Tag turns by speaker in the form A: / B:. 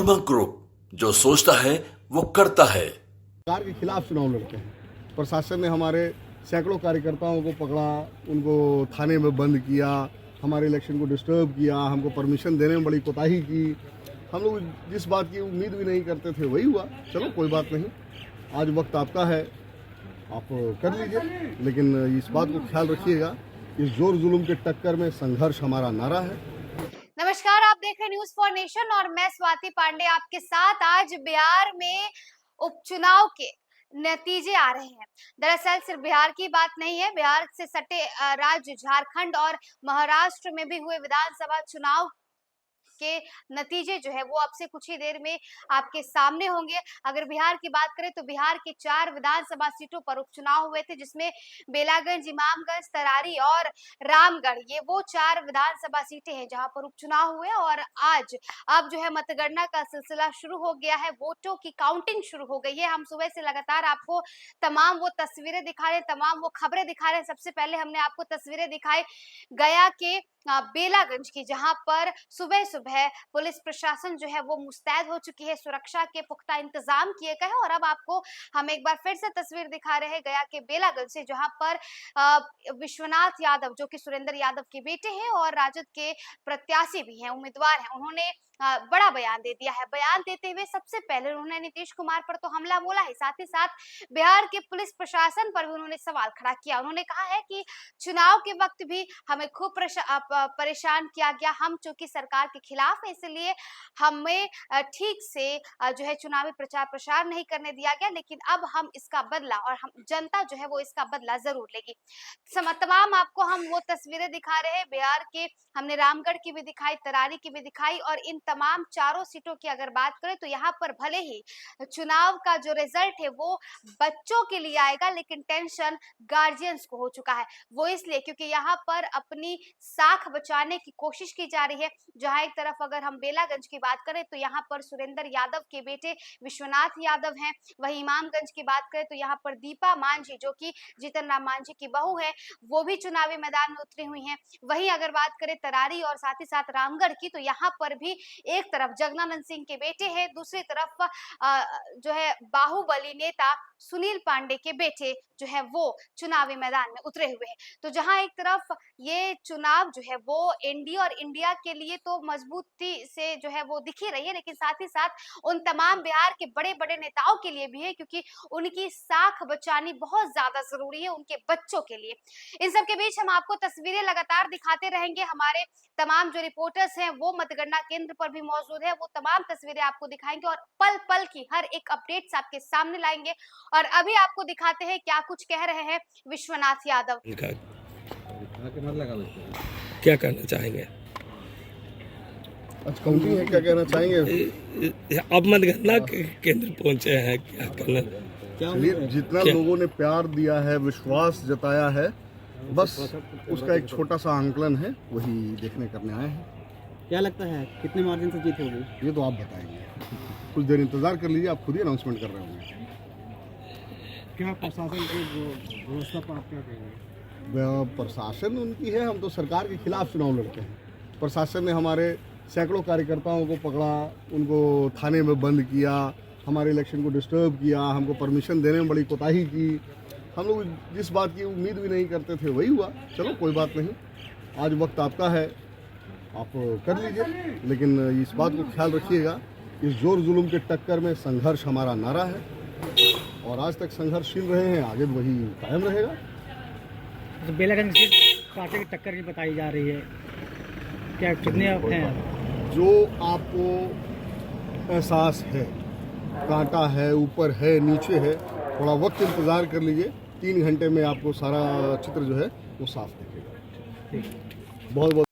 A: Group जो सोचता है वो करता है।
B: सरकार के खिलाफ चुनाव लड़ते हैं। प्रशासन ने हमारे सैकड़ों कार्यकर्ताओं को पकड़ा, उनको थाने में बंद किया, हमारे इलेक्शन को डिस्टर्ब किया, हमको परमिशन देने में बड़ी कोताही की। हम लोग जिस बात की उम्मीद भी नहीं करते थे वही हुआ। चलो कोई बात नहीं, आज वक्त आपका है, आप कर लीजिए, लेकिन इस बात को ख्याल रखिएगा, इस जोर जुल्म के टक्कर में संघर्ष हमारा नारा है।
C: नमस्कार, आप देख रहे हैं न्यूज फॉर नेशन और मैं स्वाति पांडे आपके साथ। आज बिहार में उपचुनाव के नतीजे आ रहे हैं। दरअसल सिर्फ बिहार की बात नहीं है, बिहार से सटे राज्य झारखंड और महाराष्ट्र में भी हुए विधानसभा चुनाव के नतीजे जो है वो अब से कुछ ही देर में आपके सामने होंगे। अगर बिहार की बात करें तो बिहार के 4 विधानसभा सीटों पर उपचुनाव हुए थे, जिसमें बेलागंज, इमामगंज, तरारी और रामगढ़, ये वो 4 विधानसभा सीटें हैं जहां पर उपचुनाव हुए। और आज अब जो है मतगणना का सिलसिला शुरू हो गया है, वोटों की काउंटिंग शुरू हो गई है। हम सुबह से लगातार आपको तमाम वो तस्वीरें दिखा रहे हैं, तमाम वो खबरें दिखा रहे हैं। सबसे पहले हमने आपको तस्वीरें दिखाई गया के बेलागंज की, जहां पर सुबह सुबह पुलिस प्रशासन जो है वो मुस्तैद हो चुकी है, सुरक्षा के पुख्ता इंतजाम किए गए हैं। और अब आपको हम एक बार फिर से तस्वीर दिखा रहे हैं गया के बेलागंज से, जहां पर विश्वनाथ यादव, जो कि सुरेंद्र यादव के बेटे हैं और राजद के प्रत्याशी भी हैं, उम्मीदवार हैं, उन्होंने बड़ा बयान दे दिया है। बयान देते हुए सबसे पहले उन्होंने नीतीश कुमार पर तो हमला बोला है, साथ ही साथ बिहार के पुलिस प्रशासन पर भी उन्होंने सवाल खड़ा किया। उन्होंने कहा है कि चुनाव के वक्त भी हमें खूब परेशान किया गया, हम चूंकि सरकार के खिलाफ है इसलिए हमें ठीक से जो है चुनावी प्रचार प्रसार नहीं करने दिया गया, लेकिन अब हम इसका बदला, और हम जनता जो है वो इसका बदला जरूर लेगी। तमाम आपको हम वो तस्वीरें दिखा रहे हैं बिहार के, हमने रामगढ़ की भी दिखाई, तरारी की भी दिखाई, और इन तमाम चारों सीटों की अगर बात करें तो यहाँ पर भले ही चुनाव का जो रिजल्ट है वो बच्चों के लिए आएगा, लेकिन टेंशन गार्जियंस को हो चुका है। वो इसलिए क्योंकि यहाँ पर अपनी साख बचाने की कोशिश की जा रही है। जहां एक तरफ अगर हम बेलागंज की बात करें तो यहाँ पर सुरेंद्र यादव के बेटे विश्वनाथ यादव हैं, वहीं इमामगंज की बात करें तो यहाँ पर दीपा मांझी, जो कि जीतन राम मांझी की बहू है, वो भी चुनावी मैदान में उतरी हुई हैं। वहीं अगर बात करें तरारी और साथ ही साथ रामगढ़ की, तो यहाँ पर भी एक तरफ जगनानंद सिंह के बेटे हैं, दूसरी तरफ जो है बाहुबली नेता सुनील पांडे के बेटे जो है वो चुनावी मैदान में उतरे हुए हैं। तो जहां एक तरफ ये चुनाव जो है वो एनडीए और इंडिया के लिए तो मजबूती से जो है वो दिख ही रही है, लेकिन साथ ही साथ उन तमाम बिहार के बड़े बड़े नेताओं के लिए भी है, क्योंकि उनकी साख बचानी बहुत ज्यादा जरूरी है उनके बच्चों के लिए। इन सब के बीच हम आपको तस्वीरें लगातार दिखाते रहेंगे। हमारे तमाम जो रिपोर्टर्स हैं वो मतगणना केंद्र पर भी मौजूद है, वो तमाम तस्वीरें आपको दिखाएंगे और पल पल की हर एक अपडेट्स आपके सामने लाएंगे। और अभी आपको दिखाते हैं क्या कुछ कह रहे हैं विश्वनाथ यादव।
D: क्या कहना चाहेंगे?
B: आज काउंटिंग है, क्या कहना चाहेंगे?
D: अब मतगणना केंद्र पहुंचे हैं, क्या कहना?
B: चलिए, जितना लोगों ने प्यार दिया है, विश्वास जताया है, बस उसका एक छोटा सा आंकलन है, वही देखने करने आए हैं।
E: क्या लगता है कितने मार्जिन से जीत होगी?
B: ये तो आप बताएंगे, कुछ देर इंतजार कर लीजिए, आप खुद ही अनाउंसमेंट कर रहे होंगे।
E: क्या प्रशासन की व्यवस्था पर आप क्या कहेंगे?
B: प्रशासन उनकी है, हम तो सरकार के खिलाफ चुनाव लड़ते हैं। प्रशासन ने हमारे सैकड़ों कार्यकर्ताओं को पकड़ा, उनको थाने में बंद किया, हमारे इलेक्शन को डिस्टर्ब किया, हमको परमिशन देने में बड़ी कोताही की। हम लोग जिस बात की उम्मीद भी नहीं करते थे वही हुआ। चलो कोई बात नहीं, आज वक्त आपका है, आप कर लीजिए, लेकिन इस बात को ख्याल रखिएगा, इस जोर जुल्म के टक्कर में संघर्ष हमारा नारा है, और आज तक संघर्षशील रहे हैं, आगे भी वही कायम रहेगा।
E: तो बेलागंज सीट पार्टी की टक्कर की बताई जा रही है, क्या कितने हैं?
B: जो आपको एहसास है, कांटा है, ऊपर है, नीचे है, थोड़ा वक्त इंतज़ार कर लीजिए, 3 घंटे में आपको सारा चित्र जो है वो साफ दिखेगा। बहुत बहुत